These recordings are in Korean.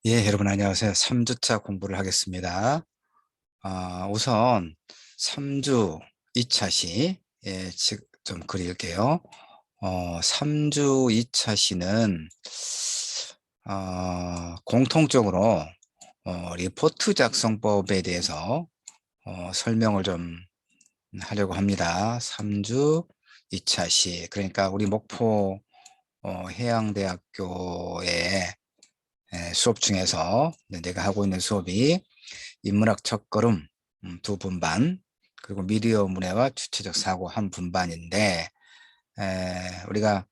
예, 여러분 안녕하세요. 3주차 공부를 하겠습니다. 우선 3주 2차 시, 예, 좀 그릴게요. 3주 2차 시는, 공통적으로, 리포트 작성법에 대해서, 설명을 좀 하려고 합니다. 3주 2차 시. 그러니까 우리 목포, 해양대학교의 수업 중에서 내가 하고 있는 수업이 인문학 첫걸음 두 분반, 그리고 미디어 문해와 주체적 사고 한 분반인데, 우리가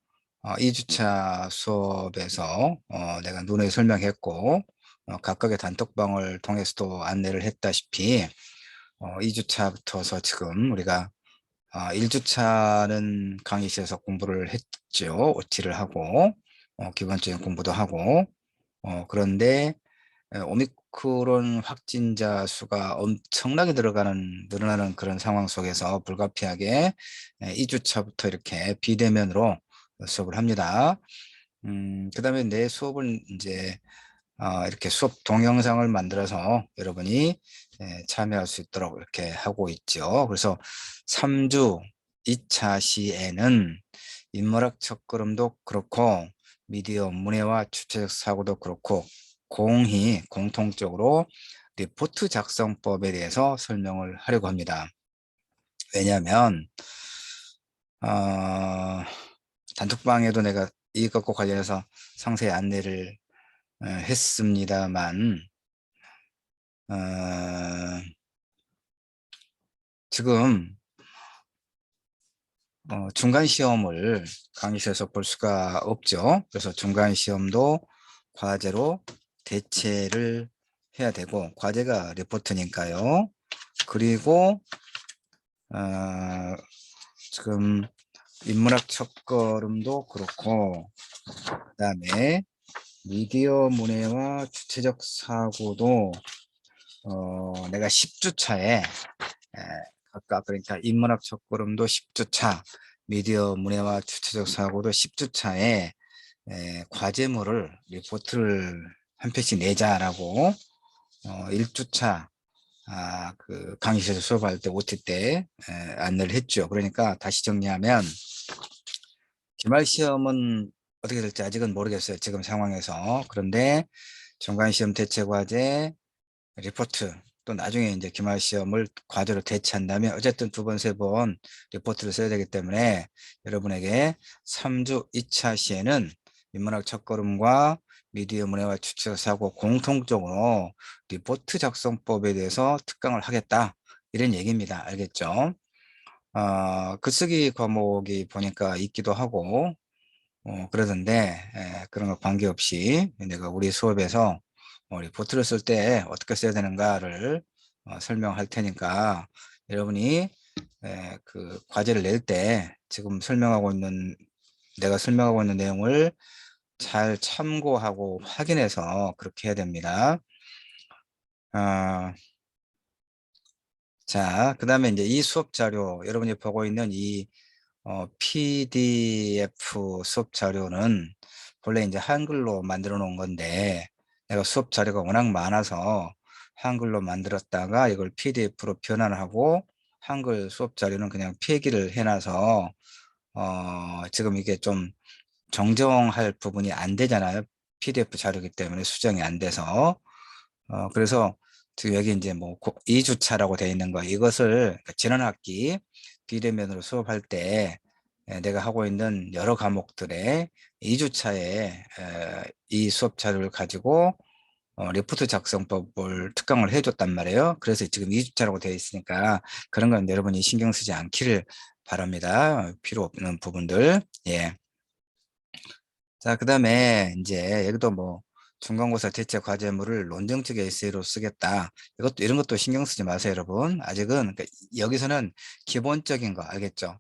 2주차 수업에서 내가 눈에 설명했고, 각각의 단톡방을 통해서도 안내를 했다시피 2주차부터서 지금 우리가 1주차는 강의실에서 공부를 했죠. OT를 하고 기본적인 공부도 하고, 그런데 오미크론 확진자 수가 엄청나게 늘어나는 그런 상황 속에서 불가피하게 2주차부터 이렇게 비대면으로 수업을 합니다. 그다음에 내 수업을 이제 이렇게 수업 동영상을 만들어서 여러분이 참여할 수 있도록 이렇게 하고 있죠. 그래서 3주 2차 시에는 인문학 첫걸음도 그렇고 미디어 문해와 주체적 사고도 그렇고 공통적으로 리포트 작성법에 대해서 설명을 하려고 합니다. 왜냐하면 어, 단톡방에도 내가 이것과 관련해서 상세히 안내를 했습니다만, 어, 지금 중간 시험을 강의실에서 볼 수가 없죠. 그래서 중간 시험도 과제로 대체를 해야 되고, 과제가 리포트니까요. 그리고 지금 인문학 첫걸음도 그렇고, 그다음에 미디어 문해와 주체적 사고도 내가 10주차에 각각, 그러니까 인문학 첫걸음도 10주차, 미디어 문해와 주체적 사고도 10주차에 과제물을 리포트를 한 편씩 내자라고 1주차 그 강의실에서 수업할 때 OT 때 안내를 했죠. 그러니까 다시 정리하면 기말 시험은 어떻게 될지 아직은 모르겠어요. 지금 상황에서. 그런데 중간 시험 대체 과제, 리포트, 또 나중에 이제 기말 시험을 과제로 대체한다면 어쨌든 두 번, 세 번 리포트를 써야 되기 때문에 여러분에게 3주 2차 시에는 인문학 첫걸음과 미디어 문해와 추측 사고 공통적으로 리포트 작성법에 대해서 특강을 하겠다, 이런 얘기입니다. 알겠죠? 글쓰기 과목이 보니까 있기도 하고 그러던데, 그런 거 관계없이 내가 우리 수업에서 리포트를 쓸 때 어떻게 써야 되는가를 설명할 테니까 여러분이 그 과제를 낼 때 지금 내가 설명하고 있는 내용을 잘 참고하고 확인해서 그렇게 해야 됩니다. 아, 자, 그 다음에 이제 이 수업 자료, 여러분이 보고 있는 이 PDF 수업 자료는 본래 이제 한글로 만들어 놓은 건데, 내가 수업 자료가 워낙 많아서 한글로 만들었다가 이걸 PDF로 변환하고 한글 수업 자료는 그냥 필기를 해놔서 지금 이게 좀 정정할 부분이 안 되잖아요. PDF 자료이기 때문에 수정이 안 돼서. 그래서 지금 여기 이제 뭐 2주차라고 되어 있는 거, 이것을 그러니까 지난 학기 비대면으로 수업할 때 내가 하고 있는 여러 과목들의 2주차에 이 수업 자료를 가지고 리포트 작성법을 특강을 해줬단 말이에요. 그래서 지금 2주차라고 되어 있으니까 그런 건 여러분이 신경 쓰지 않기를 바랍니다. 필요 없는 부분들. 예. 자, 그 다음에 이제 여기도 뭐 중간고사 대체 과제물을 논증적 에세이로 쓰겠다. 이런 것도 신경 쓰지 마세요, 여러분. 아직은, 그러니까 여기서는 기본적인 거 알겠죠?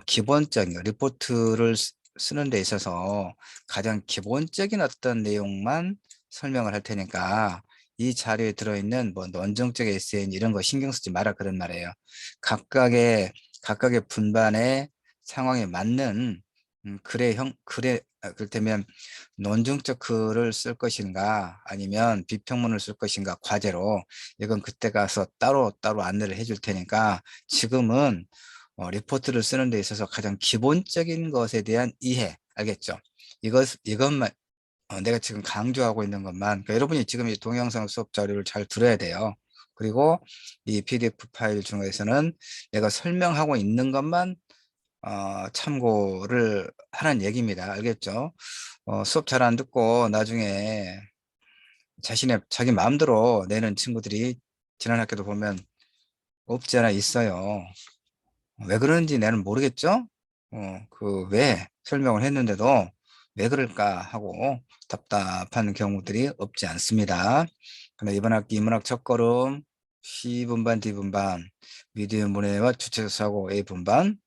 기본적인 거, 리포트를 쓰는 데 있어서 가장 기본적인 어떤 내용만 설명을 할 테니까 이 자료에 들어있는 뭐 논증적 에세이 이런 거 신경 쓰지 마라, 그런 말이에요. 각각의 분반의 상황에 맞는 글의 그렇다면 논증적 글을 쓸 것인가 아니면 비평문을 쓸 것인가 과제로, 이건 그때 가서 따로 안내를 해줄 테니까 지금은 리포트를 쓰는 데 있어서 가장 기본적인 것에 대한 이해, 알겠죠? 이것만 내가 지금 강조하고 있는 것만, 그러니까 여러분이 지금 이 동영상 수업 자료를 잘 들어야 돼요. 그리고 이 PDF 파일 중에서는 내가 설명하고 있는 것만 참고를 하는 얘기입니다. 알겠죠? 수업 잘 안 듣고 나중에 자기 마음대로 내는 친구들이 지난 학교도 보면 없지 않아 있어요. 왜 그런지 나는 모르겠죠? 왜 설명을 했는데도 왜 그럴까 하고 답답한 경우들이 없지 않습니다. 근데 이번 학기 인문학 첫걸음 C분반, D분반, 미디어 문해와 주체적 사고 A분반,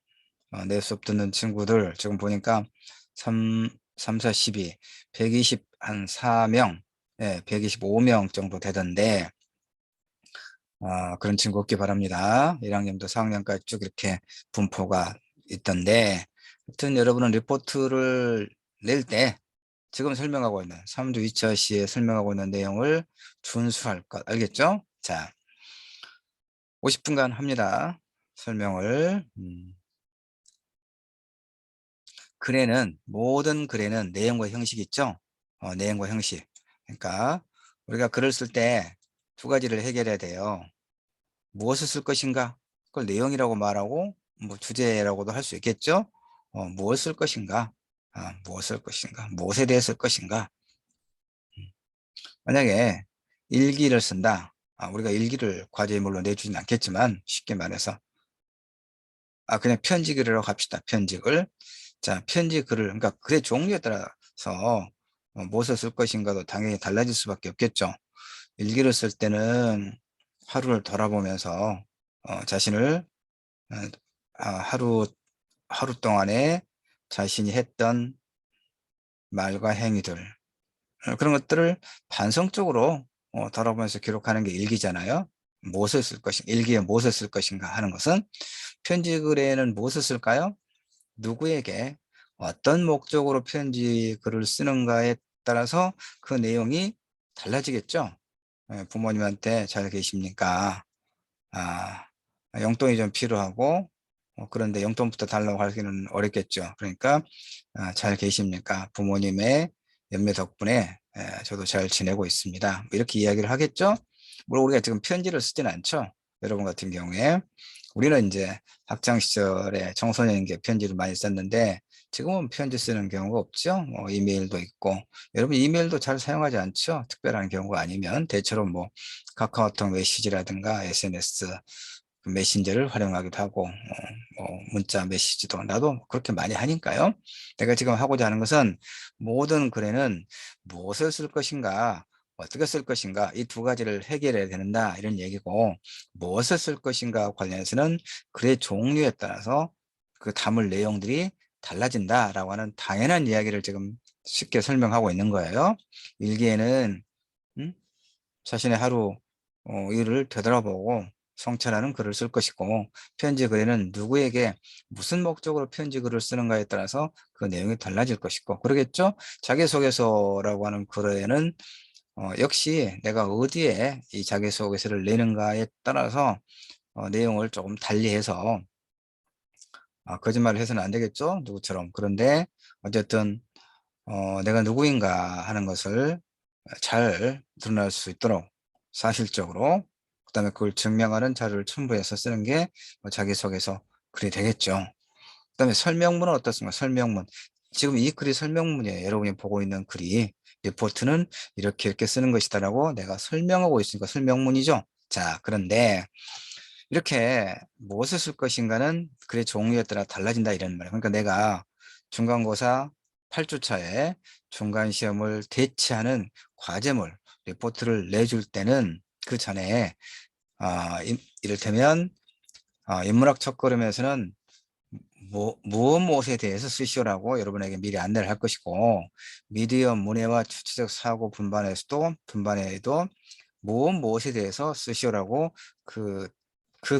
내 수업 듣는 친구들 지금 보니까 3, 4, 12, 124명, 예, 125명 정도 되던데, 그런 친구 없기 바랍니다. 1학년도 4학년까지 쭉 이렇게 분포가 있던데, 하여튼 여러분은 리포트를 낼 때 지금 설명하고 있는 3주 2차 시에 설명하고 있는 내용을 준수할 것, 알겠죠? 자, 50분간 합니다. 설명을. 모든 글에는 내용과 형식이 있죠. 내용과 형식. 그러니까 우리가 글을 쓸 때 두 가지를 해결해야 돼요. 무엇을 쓸 것인가? 그걸 내용이라고 말하고 뭐 주제라고도 할 수 있겠죠. 무엇을 쓸 것인가? 무엇을 쓸 것인가? 무엇에 대해 쓸 것인가? 만약에 일기를 쓴다. 우리가 일기를 과제물로 내주진 않겠지만 쉽게 말해서 그냥 편지글이라고 합시다. 편지글. 자, 편지글을, 그러니까 글의 종류에 따라서 무엇을 쓸 것인가도 당연히 달라질 수밖에 없겠죠. 일기를 쓸 때는 하루를 돌아보면서 자신을 어, 하루 동안에 자신이 했던 말과 행위들, 그런 것들을 반성적으로 돌아보면서 기록하는 게 일기잖아요. 무엇을 쓸 것인가, 일기에 무엇을 쓸 것인가 하는 것은, 편지글에는 무엇을 쓸까요? 누구에게 어떤 목적으로 편지 글을 쓰는가에 따라서 그 내용이 달라지겠죠. 부모님한테 잘 계십니까? 아, 용돈이 좀 필요하고, 그런데 용돈부터 달라고 하기는 어렵겠죠. 그러니까 잘 계십니까? 부모님의 연매 덕분에 저도 잘 지내고 있습니다. 뭐 이렇게 이야기를 하겠죠. 물론 우리가 지금 편지를 쓰진 않죠. 여러분 같은 경우에 우리는 이제 학창 시절에 청소년인 게 편지를 많이 썼는데, 지금은 편지 쓰는 경우가 없죠. 이메일도 있고, 여러분 이메일도 잘 사용하지 않죠. 특별한 경우가 아니면 대체로 뭐 카카오톡 메시지라든가 SNS 그 메신저를 활용하기도 하고, 문자 메시지도 나도 그렇게 많이 하니까요. 내가 지금 하고자 하는 것은 모든 글에는 무엇을 쓸 것인가, 어떻게 쓸 것인가, 이 두 가지를 해결해야 된다, 이런 얘기고, 무엇을 쓸 것인가 관련해서는 글의 종류에 따라서 그 담을 내용들이 달라진다라고 하는 당연한 이야기를 지금 쉽게 설명하고 있는 거예요. 일기에는 음? 자신의 하루 일을 되돌아보고 성찰하는 글을 쓸 것이고, 편지 글에는 누구에게 무슨 목적으로 편지 글을 쓰는가에 따라서 그 내용이 달라질 것이고, 그러겠죠? 자기소개서라고 하는 글에는 역시 내가 어디에 이 자기소개서를 내는가에 따라서 내용을 조금 달리해서, 거짓말을 해서는 안 되겠죠? 누구처럼. 그런데 어쨌든 내가 누구인가 하는 것을 잘 드러날 수 있도록 사실적으로, 그다음에 그걸 증명하는 자료를 첨부해서 쓰는 게 자기소개서 글이 되겠죠. 그다음에 설명문은 어떻습니까? 설명문. 지금 이 글이 설명문이에요. 여러분이 보고 있는 글이, 리포트는 이렇게 쓰는 것이다라고 내가 설명하고 있으니까 설명문이죠. 자, 그런데 이렇게 무엇을 쓸 것인가는 글의 종류에 따라 달라진다, 이런 말이에요. 그러니까 내가 중간고사 8주 차에 중간시험을 대체하는 과제물, 리포트를 내줄 때는 그 전에 이를테면 인문학 첫걸음에서는 무엇에 대해서 쓰시오라고 여러분에게 미리 안내를 할 것이고, 미디어 문해와 주체적 사고 분반에도 무엇에 대해서 쓰시오라고 그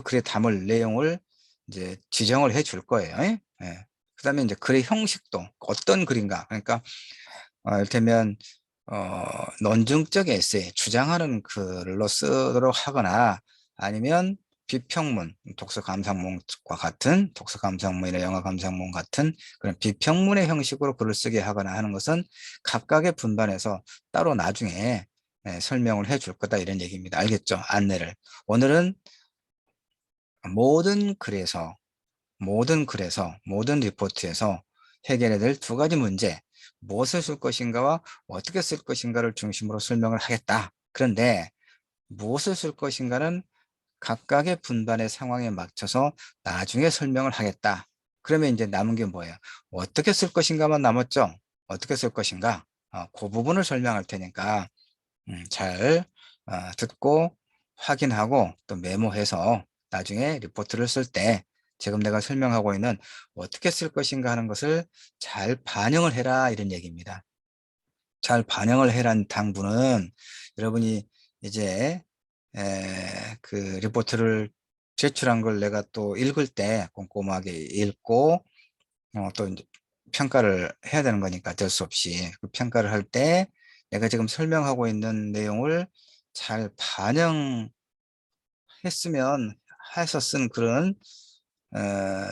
글에 담을 내용을 이제 지정을 해 줄 거예요. 예. 그다음에 이제 글의 형식도 어떤 글인가. 그러니까 이를테면 논증적 에세이, 주장하는 글로 쓰도록 하거나 아니면 비평문, 독서 감상문과 같은 독서 감상문이나 영화 감상문 같은 그런 비평문의 형식으로 글을 쓰게 하거나 하는 것은 각각의 분반에서 따로 나중에 설명을 해줄 거다 이런 얘기입니다. 알겠죠? 안내를. 오늘은 모든 글에서 모든 리포트에서 해결해야 될 두 가지 문제, 무엇을 쓸 것인가와 어떻게 쓸 것인가를 중심으로 설명을 하겠다. 그런데 무엇을 쓸 것인가는 각각의 분반의 상황에 맞춰서 나중에 설명을 하겠다. 그러면 이제 남은 게 뭐예요? 어떻게 쓸 것인가만 남았죠? 어떻게 쓸 것인가? 그 부분을 설명할 테니까 잘 듣고 확인하고 또 메모해서 나중에 리포트를 쓸 때 지금 내가 설명하고 있는 어떻게 쓸 것인가 하는 것을 잘 반영을 해라 이런 얘기입니다. 잘 반영을 해란 당부는 여러분이 이제 그 리포트를 제출한 걸 내가 또 읽을 때 꼼꼼하게 읽고 또 이제 평가를 해야 되는 거니까 어쩔 수 없이 그 평가를 할 때 내가 지금 설명하고 있는 내용을 잘 반영했으면 해서 쓴 글은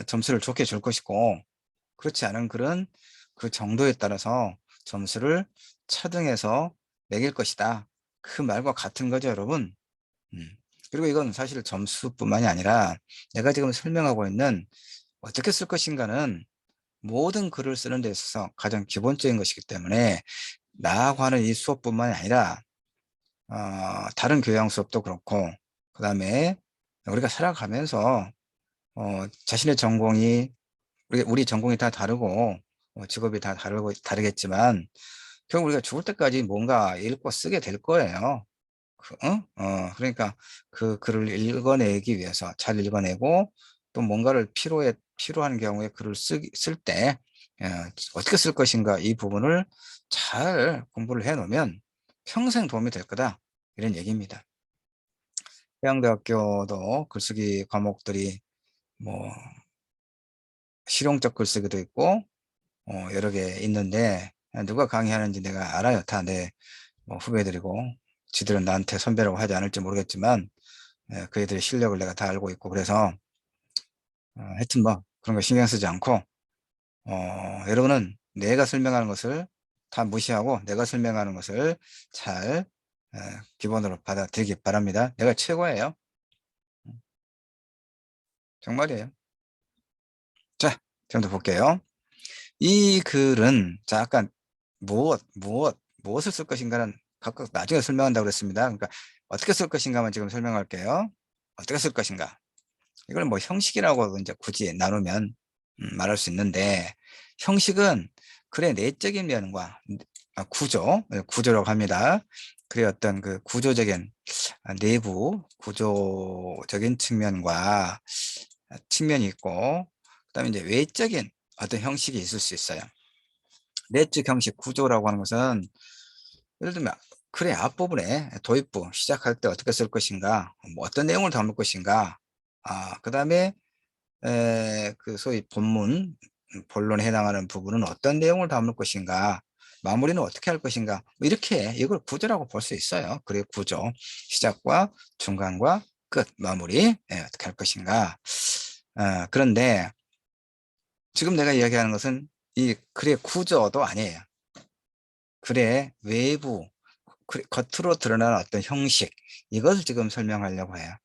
점수를 좋게 줄 것이고 그렇지 않은 글은 그 정도에 따라서 점수를 차등해서 매길 것이다. 그 말과 같은 거죠, 여러분. 음. 그리고 이건 사실 점수뿐만이 아니라 내가 지금 설명하고 있는 어떻게 쓸 것인가는 모든 글을 쓰는 데 있어서 가장 기본적인 것이기 때문에 나하고 하는 이 수업뿐만이 아니라 다른 교양 수업도 그렇고 그 다음에 우리가 살아가면서 자신의 전공이 우리 전공이 다 다르고 직업이 다 다르겠지만 결국 우리가 죽을 때까지 뭔가 읽고 쓰게 될 거예요. 그러니까 그 글을 읽어내기 위해서 잘 읽어내고 또 뭔가를 필요한 경우에 글을 쓸 때 어떻게 쓸 것인가 이 부분을 잘 공부를 해 놓으면 평생 도움이 될 거다 이런 얘기입니다. 해양대학교도 글쓰기 과목들이 뭐 실용적 글쓰기도 있고 여러 개 있는데 누가 강의하는지 내가 알아요. 다 내 뭐 후배들이고 지들은 나한테 선배라고 하지 않을지 모르겠지만 그 애들의 실력을 내가 다 알고 있고 그래서 하여튼 뭐 그런 거 신경 쓰지 않고 여러분은 내가 설명하는 것을 다 무시하고 내가 설명하는 것을 잘 기본으로 받아들이기 바랍니다. 내가 최고예요. 정말이에요. 자, 지금도 볼게요. 이 글은 자 아까 무엇을 쓸 것인가는 각각 나중에 설명한다고 그랬습니다. 그러니까 어떻게 쓸 것인가만 지금 설명할게요. 어떻게 쓸 것인가. 이걸 뭐 형식이라고 이제 굳이 나누면 말할 수 있는데 형식은 글의 내적인 면과 구조라고 합니다. 글의 어떤 그 구조적인 내부 구조적인 측면이 있고 그다음에 이제 외적인 어떤 형식이 있을 수 있어요. 내적 형식 구조라고 하는 것은 예를 들면 글의 앞부분에 도입부 시작할 때 어떻게 쓸 것인가, 뭐 어떤 내용을 담을 것인가, 그다음에 그 소위 본론에 해당하는 부분은 어떤 내용을 담을 것인가, 마무리는 어떻게 할 것인가, 뭐 이렇게 이걸 구조라고 볼 수 있어요. 글의 구조, 시작과 중간과 끝, 마무리, 어떻게 할 것인가. 그런데 지금 내가 이야기하는 것은 이 글의 구조도 아니에요. 글의 외부, 겉으로 드러나는 어떤 형식, 이것을 지금 설명하려고 해요.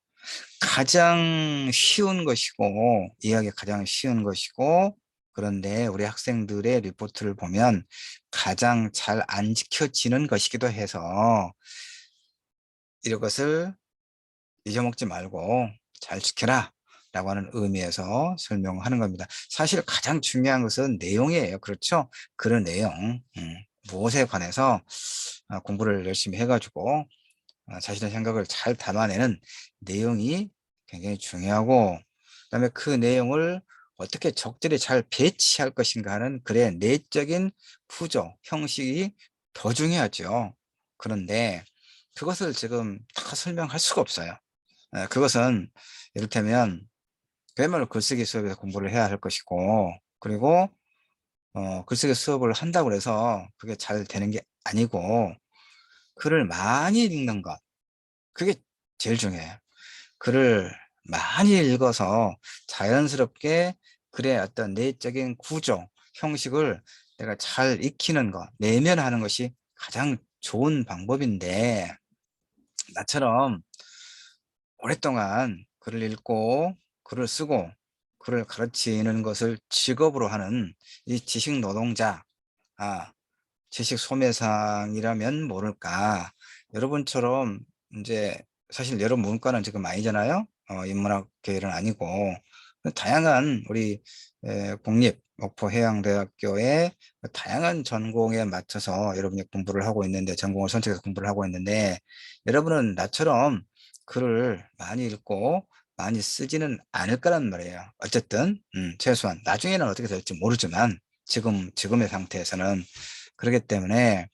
가장 쉬운 것이고, 이해하기 가장 쉬운 것이고, 그런데 우리 학생들의 리포트를 보면 가장 잘 안 지켜지는 것이기도 해서 이것을 잊어먹지 말고 잘 지켜라 라고 하는 의미에서 설명하는 겁니다. 사실 가장 중요한 것은 내용이에요. 그렇죠? 그런 내용, 무엇에 관해서 공부를 열심히 해가지고 자신의 생각을 잘 담아내는 내용이 굉장히 중요하고 그다음에 그 내용을 어떻게 적절히 잘 배치할 것인가 하는 글의 내적인 구조, 형식이 더 중요하죠. 그런데 그것을 지금 다 설명할 수가 없어요. 그것은 이를테면 그야말로 글쓰기 수업에서 공부를 해야 할 것이고 그리고 글쓰기 수업을 한다고 해서 그게 잘 되는 게 아니고 글을 많이 읽는 것. 그게 제일 중요해요. 글을 많이 읽어서 자연스럽게 글의 어떤 내적인 구조, 형식을 내가 잘 익히는 것, 내면하는 것이 가장 좋은 방법인데, 나처럼 오랫동안 글을 읽고 글을 쓰고 글을 가르치는 것을 직업으로 하는 이 지식 노동자, 아, 지식 소매상이라면 모를까. 여러분처럼 이제 사실 여러분 문과는 지금 아니잖아요. 인문학 계열은 아니고 다양한 우리 국립 목포해양대학교의 다양한 전공에 맞춰서 여러분이 공부를 하고 있는데, 전공을 선택해서 공부를 하고 있는데, 여러분은 나처럼 글을 많이 읽고 많이 쓰지는 않을 거란 말이에요. 어쨌든 최소한 나중에는 어떻게 될지 모르지만 지금의 상태에서는. 그렇기 때문에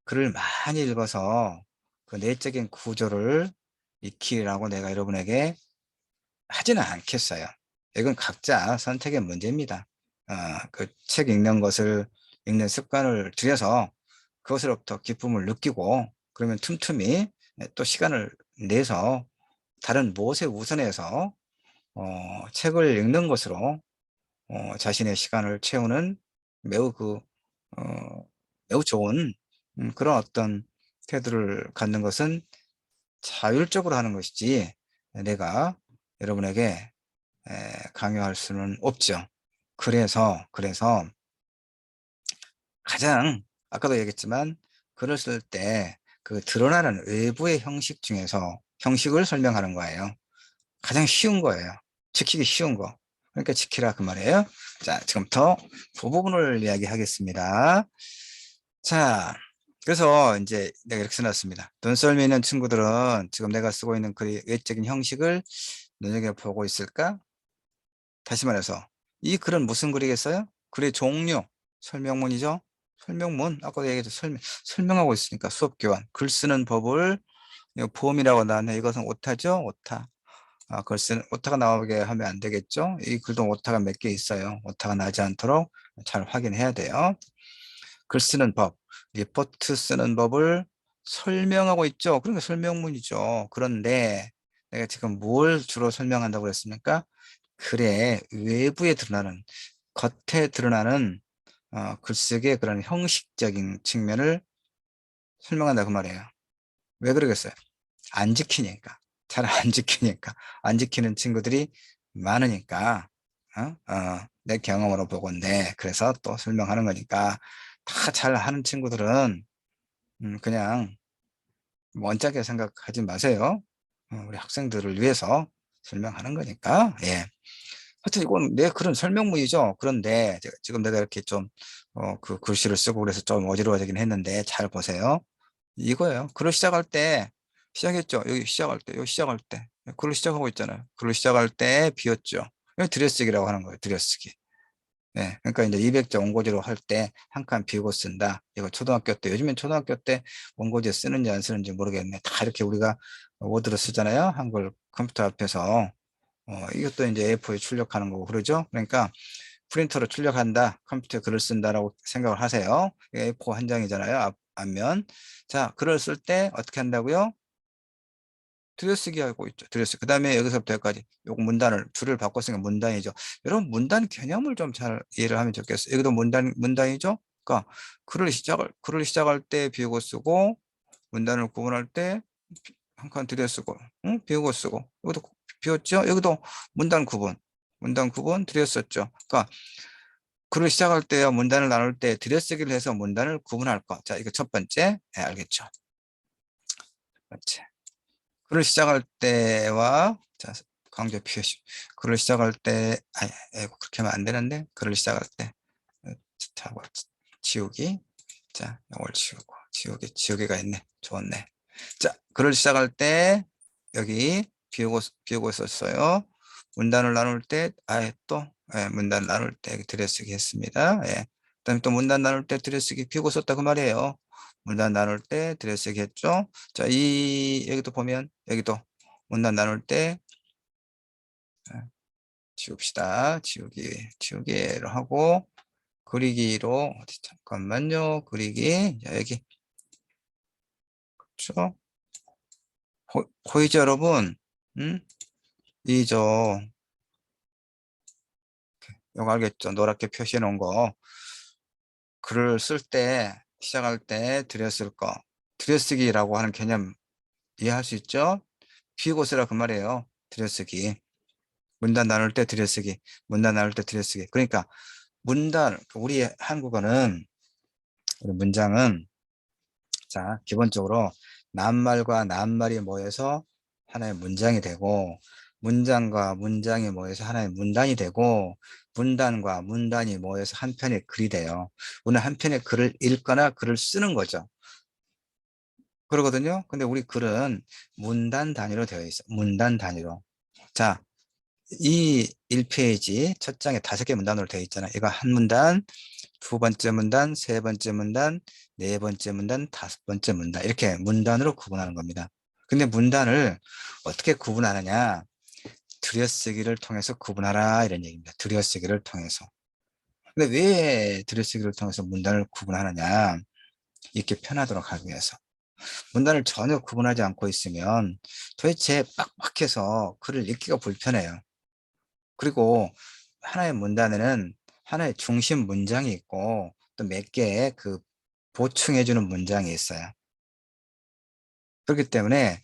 글을 많이 읽어서 그 내적인 구조를 익히라고 내가 여러분에게 하지는 않겠어요. 이건 각자 선택의 문제입니다. 그 책 읽는 것을, 읽는 습관을 들여서 그것으로부터 기쁨을 느끼고, 그러면 틈틈이 또 시간을 내서 다른 무엇에 우선해서 책을 읽는 것으로 자신의 시간을 채우는 매우 어, 매우 좋은 그런 어떤 태도를 갖는 것은 자율적으로 하는 것이지, 내가 여러분에게 강요할 수는 없죠. 그래서 가장, 아까도 얘기했지만 글을 쓸 때 그 드러나는 외부의 형식 중에서 형식을 설명하는 거예요. 가장 쉬운 거예요. 지키기 쉬운 거. 그러니까 지키라 그 말이에요. 자, 지금부터 그 부분을 이야기하겠습니다. 자, 그래서 이제 내가 이렇게 써놨습니다. 눈썰미 있는 친구들은 지금 내가 쓰고 있는 글의 외적인 형식을 눈여겨보고 있을까? 다시 말해서 이 글은 무슨 글이겠어요? 글의 종류, 설명문이죠. 설명문, 아까도 얘기했죠. 설명하고 있으니까 수업 교환, 글 쓰는 법을, 이거 보험이라고 나왔네. 이것은 오타죠. 오타. 글 쓰는 오타가 나오게 하면 안 되겠죠. 이 글도 오타가 몇 개 있어요. 오타가 나지 않도록 잘 확인해야 돼요. 글 쓰는 법, 리포트 쓰는 법을 설명하고 있죠. 그러니까 설명문이죠. 그런데 내가 지금 뭘 주로 설명한다고 그랬습니까? 글의 외부에 드러나는, 겉에 드러나는 글쓰기의 그런 형식적인 측면을 설명한다 그 말이에요. 왜 그러겠어요? 안 지키니까. 잘 안 지키니까. 안 지키는 친구들이 많으니까. 내 경험으로 보건데, 그래서 또 설명하는 거니까. 다 잘하는 친구들은 그냥 먼짝에 생각하지 마세요. 우리 학생들을 위해서 설명하는 거니까. 예. 하여튼 이건 내 그런 설명문이죠. 그런데 지금 내가 이렇게 좀 그 글씨를 쓰고 그래서 좀 어지러워지긴 했는데, 잘 보세요. 이거예요. 글을 시작할 때 시작했죠. 여기 시작할 때 글을 시작하고 있잖아요. 글을 시작할 때 비었죠. 이거 들여쓰기라고 하는 거예요. 들여쓰기. 네, 그러니까 이제 200자 원고지로 할 때 한 칸 비우고 쓴다. 이거 초등학교 때, 요즘엔 초등학교 때 원고지 쓰는지 안 쓰는지 모르겠네. 다 이렇게 우리가 워드로 쓰잖아요. 한글 컴퓨터 앞에서. 이것도 이제 A4에 출력하는 거고 그러죠. 그러니까 프린터로 출력한다, 컴퓨터에 글을 쓴다라고 생각을 하세요. A4 한 장이잖아요. 앞면. 자, 글을 쓸 때 어떻게 한다고요? 들여쓰기 하고 있죠. 들여쓰기. 그 다음에 여기서부터 여기까지 요거 문단을 줄을 바꿨으니까 문단이죠. 여러분 문단 개념을 좀 잘 이해를 하면 좋겠어요. 여기도 문단이죠. 그러니까 글을 시작할 때 비우고 쓰고, 문단을 구분할 때 한 칸 들여쓰고, 응? 비우고 쓰고, 여기도 비웠죠. 여기도 문단 구분 들였었죠. 그러니까 글을 시작할 때와 문단을 나눌 때 들여쓰기를 해서 문단을 구분할 거. 자, 이거 첫 번째. 네, 알겠죠. 글을 시작할 때와, 자, 강조 표시. 글을 시작할 때, 그렇게 하면 안 되는데, 글을 시작할 때, 자, 지우기. 자, 이걸 지우고, 지우기가 있네. 좋네. 자, 글을 시작할 때, 여기 비우고 썼어요. 문단을 나눌 때, 또, 문단 나눌 때 들여쓰기 했습니다. 예. 그다음에 또 문단 나눌 때 들여쓰기 비우고 썼다 그 말이에요. 문단 나눌 때 들여쓰기 했죠. 자, 여기도 보면, 여기도 문단 나눌 때 지웁시다. 지우기로 하고, 그리기로, 어디, 잠깐만요. 그리기. 자, 여기. 그렇죠? 보이죠, 여러분? 음? 이죠. 이거 알겠죠? 노랗게 표시해 놓은 거. 글을 쓸 때, 시작할 때 들여쓸 거. 들여쓰기라고 하는 개념 이해할 수 있죠? 비우고 쓰라 그 말이에요. 들여쓰기. 문단 나눌 때 들여쓰기. 문단 나눌 때 들여쓰기. 그러니까 문단, 우리 한국어는, 우리 문장은, 자, 기본적으로 낱말과 낱말이 모여서 하나의 문장이 되고, 문장과 문장이 모여서 하나의 문단이 되고, 문단과 문단이 모여서 한 편의 글이 돼요. 오늘 한 편의 글을 읽거나 글을 쓰는 거죠. 그러거든요. 근데 우리 글은 문단 단위로 되어 있어. 문단 단위로. 자, 이 1페이지 첫 장에 5개 문단으로 되어 있잖아. 이거 한 문단, 두 번째 문단, 세 번째 문단, 네 번째 문단, 다섯 번째 문단. 이렇게 문단으로 구분하는 겁니다. 근데 문단을 어떻게 구분하느냐? 들여쓰기를 통해서 구분하라 이런 얘기입니다. 들여쓰기를 통해서. 근데 왜 들여쓰기를 통해서 문단을 구분하느냐? 읽기 편하도록 하기 위해서. 문단을 전혀 구분하지 않고 있으면 도대체 빡빡해서 글을 읽기가 불편해요. 그리고 하나의 문단에는 하나의 중심 문장이 있고 또 몇 개의 그 보충해주는 문장이 있어요. 그렇기 때문에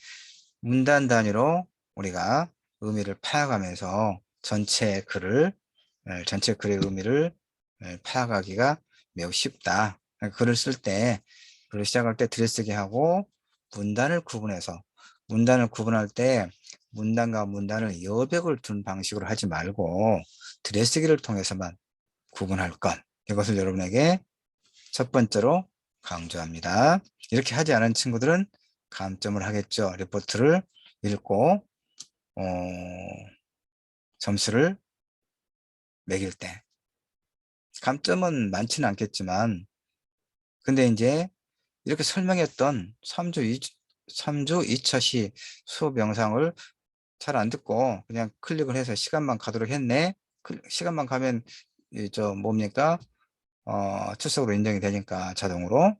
문단 단위로 우리가 의미를 파악하면서 전체 글의 의미를 파악하기가 매우 쉽다. 글을 쓸 때, 글을 시작할 때 들여쓰기 하고 문단을 구분해서, 문단을 구분할 때 문단과 문단을 여백을 둔 방식으로 하지 말고 들여쓰기를 통해서만 구분할 것. 이것을 여러분에게 첫 번째로 강조합니다. 이렇게 하지 않은 친구들은 감점을 하겠죠. 리포트를 읽고 어, 점수를 매길 때. 감점은 많지는 않겠지만 근데 이제 이렇게 설명했던 3주 2차 시 수업 영상을 잘 안 듣고 그냥 클릭을 해서 시간만 가도록 했네. 시간만 가면 저 뭡니까? 출석으로 인정이 되니까 자동으로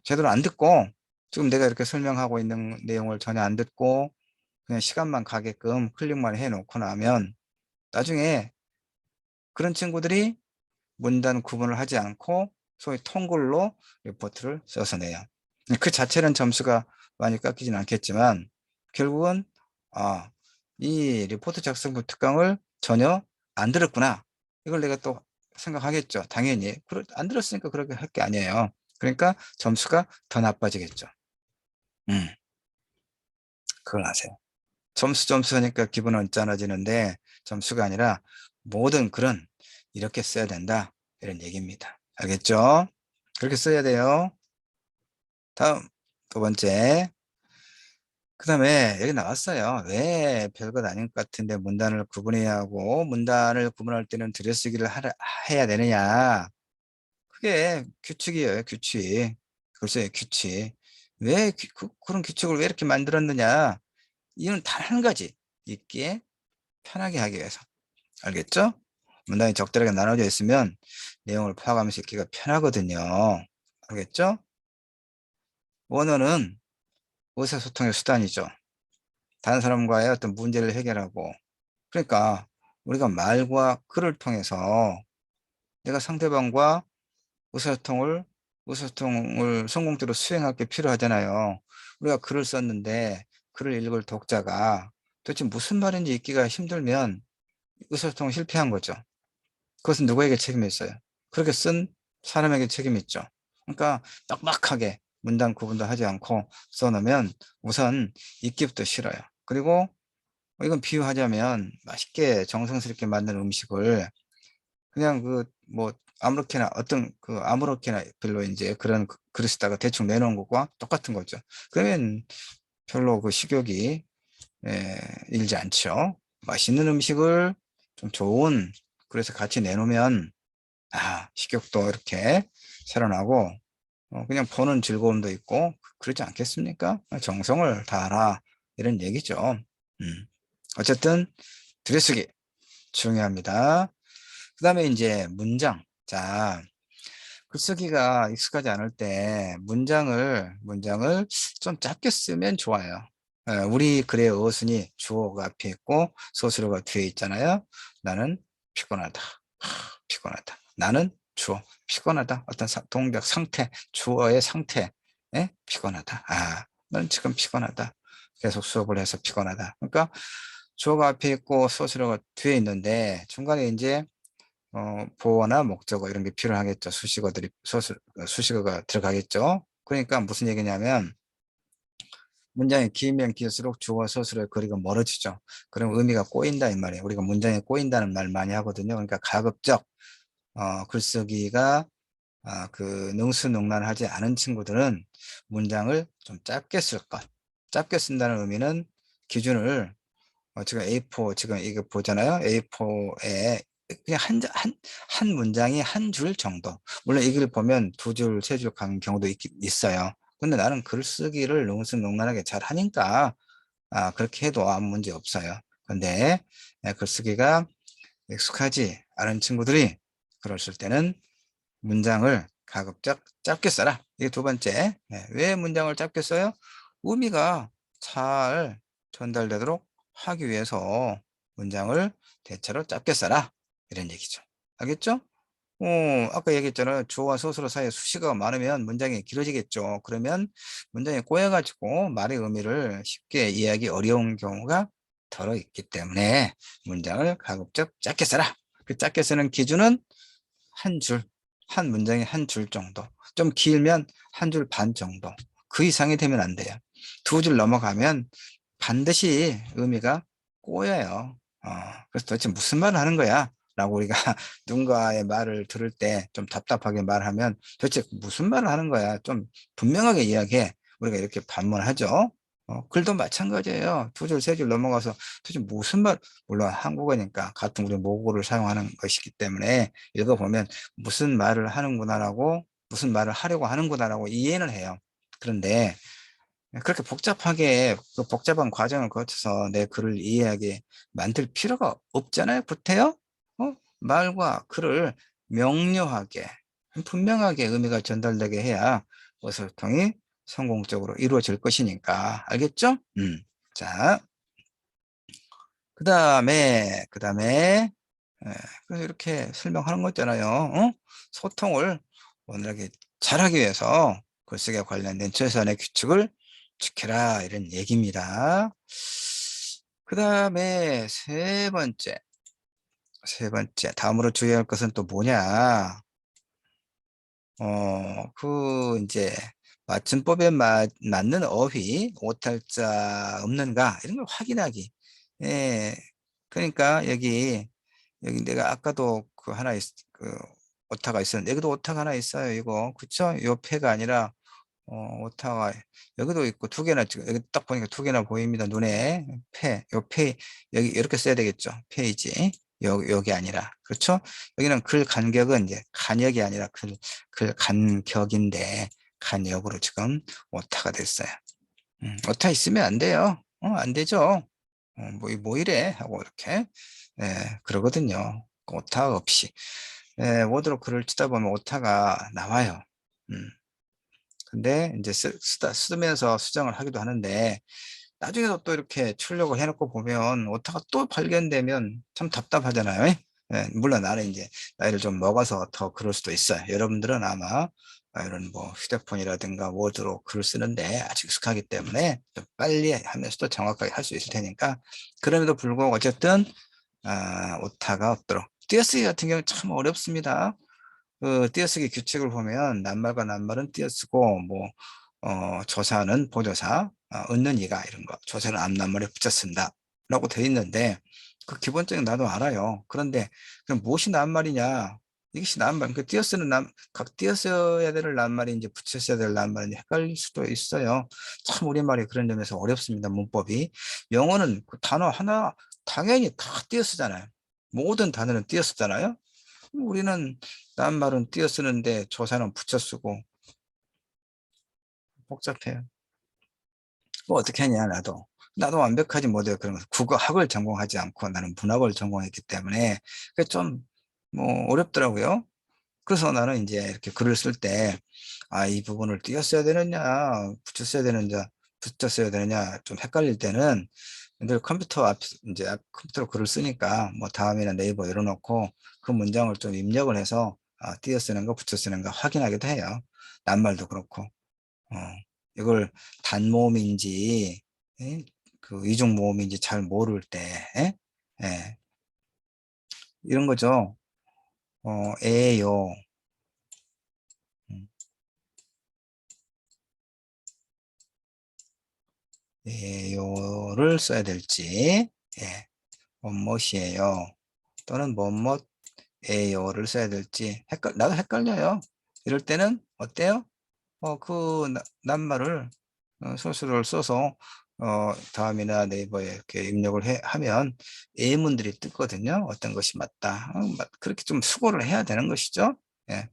제대로 안 듣고 지금 내가 이렇게 설명하고 있는 내용을 전혀 안 듣고 그냥 시간만 가게끔 클릭만 해 놓고 나면 나중에 그런 친구들이 문단 구분을 하지 않고 소위 통글로 리포트를 써서 내요. 그 자체는 점수가 많이 깎이진 않겠지만 결국은 이 리포트 작성부 특강을 전혀 안 들었구나. 이걸 내가 또 생각하겠죠. 당연히. 안 들었으니까 그렇게 할 게 아니에요. 그러니까 점수가 더 나빠지겠죠. 그걸 아세요. 점수 하니까 기분 언짢아지는데 점수가 아니라 모든 글은 이렇게 써야 된다. 이런 얘기입니다. 알겠죠? 그렇게 써야 돼요. 다음 두 번째. 그 다음에 여기 나왔어요. 왜 별것 아닌 것 같은데 문단을 구분해야 하고 문단을 구분할 때는 들여쓰기를 해야 되느냐. 그게 규칙이에요. 규칙. 글쎄요. 규칙. 왜 그런 규칙을 왜 이렇게 만들었느냐. 이유는 단 한 가지. 읽기에 편하게 하기 위해서. 알겠죠? 문단이 적절하게 나눠져 있으면 내용을 파악하면서 읽기가 편하거든요. 알겠죠? 원어는 의사소통의 수단이죠. 다른 사람과의 어떤 문제를 해결하고. 그러니까 우리가 말과 글을 통해서 내가 상대방과 의사소통을 성공적으로 수행할 게 필요하잖아요. 우리가 글을 썼는데 글을 읽을 독자가 도대체 무슨 말인지 읽기가 힘들면 의사소통은 실패한 거죠. 그것은 누구에게 책임이 있어요? 그렇게 쓴 사람에게 책임이 있죠. 그러니까 빡빡하게 문단 구분도 하지 않고 써놓으면 우선 읽기부터 싫어요. 그리고 이건 비유하자면 맛있게 정성스럽게 만든 음식을 그냥 아무렇게나 아무렇게나 별로 이제 그런 그릇에다가 대충 내놓은 것과 똑같은 거죠. 그러면 별로 그 식욕이 일지 않죠. 맛있는 음식을 좀 좋은 그래서 같이 내놓으면 식욕도 이렇게 살아나고 그냥 보는 즐거움도 있고 그러지 않겠습니까? 정성을 다하라 이런 얘기죠. 어쨌든 들여쓰기 중요합니다. 그 다음에 이제 문장. 자, 글쓰기가 익숙하지 않을 때 문장을 좀 짧게 쓰면 좋아요. 우리 글의 어순이 주어가 앞에 있고 서술어가 뒤에 있잖아요. 나는 피곤하다. 피곤하다. 나는 주어. 피곤하다. 어떤 동작 상태, 주어의 상태. 피곤하다. 넌 지금 피곤하다. 계속 수업을 해서 피곤하다. 그러니까 주어가 앞에 있고 서술어가 뒤에 있는데 중간에 이제 보어나 목적어 이런 게 필요하겠죠. 수식어가 들어가겠죠. 그러니까 무슨 얘기냐면 문장이 길면 길수록 주어 서술어의 거리가 멀어지죠. 그럼 의미가 꼬인다 이 말이에요. 우리가 문장에 꼬인다는 말 많이 하거든요. 그러니까 가급적 글쓰기가 능수능란하지 않은 친구들은 문장을 좀 짧게 쓸 것. 짧게 쓴다는 의미는 기준을 지금 A4 지금 이거 보잖아요. A4에 그냥 한 문장이 한 줄 정도. 물론 이걸 보면 두 줄, 세 줄 가는 경우도 있어요. 근데 나는 글쓰기를 능수능란하게 잘 하니까 그렇게 해도 아무 문제 없어요. 근데 글쓰기가 익숙하지 않은 친구들이 그랬을 때는 문장을 가급적 짧게 써라. 이게 두 번째. 왜 문장을 짧게 써요? 의미가 잘 전달되도록 하기 위해서 문장을 대체로 짧게 써라. 이런 얘기죠. 알겠죠? 아까 얘기했잖아요. 주어와 서술어 사이에 수식어가 많으면 문장이 길어지겠죠. 그러면 문장이 꼬여가지고 말의 의미를 쉽게 이해하기 어려운 경우가 덜어 있기 때문에 문장을 가급적 짧게 써라. 그 짧게 쓰는 기준은 한 줄, 한 문장에 한 줄 정도. 좀 길면 한 줄 반 정도. 그 이상이 되면 안 돼요. 두 줄 넘어가면 반드시 의미가 꼬여요. 그래서 도대체 무슨 말을 하는 거야? 라고 우리가 누군가의 말을 들을 때 좀 답답하게 말하면 도대체 무슨 말을 하는 거야? 좀 분명하게 이야기해. 우리가 이렇게 반문하죠. 글도 마찬가지예요. 두 줄, 세 줄 넘어가서 도대체 무슨 말, 물론 한국어니까 같은 우리 모국어를 사용하는 것이기 때문에 읽어보면 무슨 말을 하는구나라고, 무슨 말을 하려고 하는구나라고 이해는 해요. 그런데 그렇게 복잡하게 그 복잡한 과정을 거쳐서 내 글을 이해하게 만들 필요가 없잖아요. 구태여 말과 글을 명료하게 분명하게 의미가 전달되게 해야 의사소통이 성공적으로 이루어질 것이니까 알겠죠? 자, 그 다음에 그래서 이렇게 설명하는 거 있잖아요. 소통을 원활하게 잘하기 위해서 글쓰기에 관련된 최소한의 규칙을 지켜라 이런 얘기입니다. 그 다음에 세 번째 다음으로 주의할 것은 또 뭐냐? 이제 맞춤법에 맞는 어휘, 오탈자 없는가 이런 걸 확인하기. 예, 그러니까 여기 내가 아까도 그 하나 그 오타가 있었는데 여기도 오타가 하나 있어요. 이거 그쵸? 요 패가 아니라 오타가 여기도 있고 두 개나 지금 여기 딱 보니까 두 개나 보입니다. 눈에 요 패 여기 이렇게 써야 되겠죠. 페이지 여기 아니라 그렇죠? 여기는 글 간격은 이제 간역이 아니라 글 간격인데 간역으로 지금 오타가 됐어요. 오타 있으면 안 돼요. 안 되죠. 뭐 이래 하고 이렇게 그러거든요. 오타 없이 워드로 글을 쓰다 보면 오타가 나와요. 근데 이제 쓰면서 수정을 하기도 하는데 나중에도 또 이렇게 출력을 해놓고 보면 오타가 또 발견되면 참 답답하잖아요. 물론 나는 이제 나이를 좀 먹어서 더 그럴 수도 있어요. 여러분들은 아마 이런 뭐 휴대폰이라든가 워드로 글을 쓰는데 아직 익숙하기 때문에 좀 빨리 하면서도 정확하게 할 수 있을 테니까 그럼에도 불구하고 어쨌든 오타가 없도록 띄어쓰기 같은 경우는 참 어렵습니다. 그 띄어쓰기 규칙을 보면 낱말과 낱말은 띄어쓰고 뭐 조사는 보조사, 얻는 이가 이런 거 조사는 앞낱말에 붙여 쓴다 라고 돼 있는데 그 기본적인 나도 알아요. 그런데 그럼 무엇이 낱말이냐 이것이 낱말 그 각 띄어써야 될 낱말이 이제 붙여 써야 될 낱말이 헷갈릴 수도 있어요. 참 우리말이 그런 점에서 어렵습니다. 문법이 영어는 그 단어 하나 당연히 다 띄어쓰잖아요. 모든 단어는 띄어쓰잖아요. 우리는 낱말은 띄어쓰는데 조사는 붙여 쓰고 복잡해요. 뭐 어떻게 하냐 나도. 나도 완벽하지 못해요. 그런 거. 국어학을 전공하지 않고 나는 문학을 전공했기 때문에 그게 좀 뭐 어렵더라고요. 그래서 나는 이제 이렇게 글을 쓸 때, 아, 이 부분을 띄었어야 되느냐, 붙여 써야 되느냐, 좀 헷갈릴 때는 늘 컴퓨터 이제 컴퓨터로 글을 쓰니까 뭐 다음이나 네이버 열어놓고 그 문장을 좀 입력을 해서 띄어 쓰는 거, 붙여 쓰는 거 확인하기도 해요. 낱말도 그렇고, 어, 이걸 단모음인지, 예? 그 이중모음인지 잘 모를 때, 예? 예, 이런 거죠. 에요. 음, 에요를 써야 될지, 예, 뭐뭇이에요. 또는 뭐뭇에요를 써야 될지, 나도 헷갈려요. 이럴 때는 어때요? 낱말을 소스를 써서 다음이나 네이버에 이렇게 입력을 하면 예문들이 뜨거든요. 어떤 것이 맞다. 그렇게 좀 수고를 해야 되는 것이죠. 예.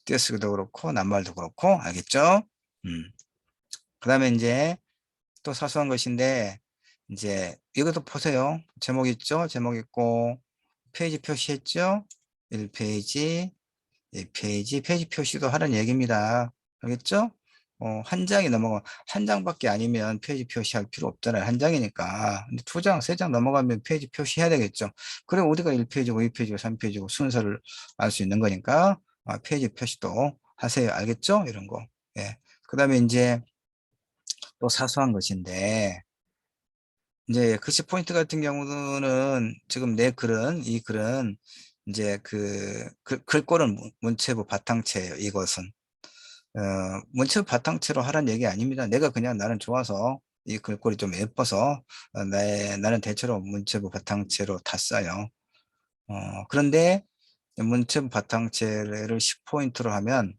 띄어쓰기도 그렇고 낱말도 그렇고 알겠죠? 음. 그다음에 이제 또 사소한 것인데 이제 이것도 보세요. 제목 있죠? 제목 있고 페이지 표시했죠? 1페이지, 2페이지, 페이지 표시도 하는 얘기입니다. 알겠죠? 한 장이 넘어가, 한 장밖에 아니면 페이지 표시할 필요 없잖아요. 한 장이니까. 근데 두 장, 세 장 넘어가면 페이지 표시해야 되겠죠. 그래, 우리가 1페이지고 2페이지고 3페이지고 순서를 알 수 있는 거니까, 페이지 표시도 하세요. 알겠죠? 이런 거. 예. 그 다음에 이제 또 사소한 것인데, 이제 글씨 포인트 같은 경우는 지금 이 글은 이제 글꼴은 문체부 바탕체예요. 이것은. 문체부 바탕체로 하라는 얘기 아닙니다. 내가 그냥 나는 좋아서 이 글꼴이 좀 예뻐서 나는 대체로 문체부 바탕체로 다 써요. 그런데 문체부 바탕체를 10포인트로 하면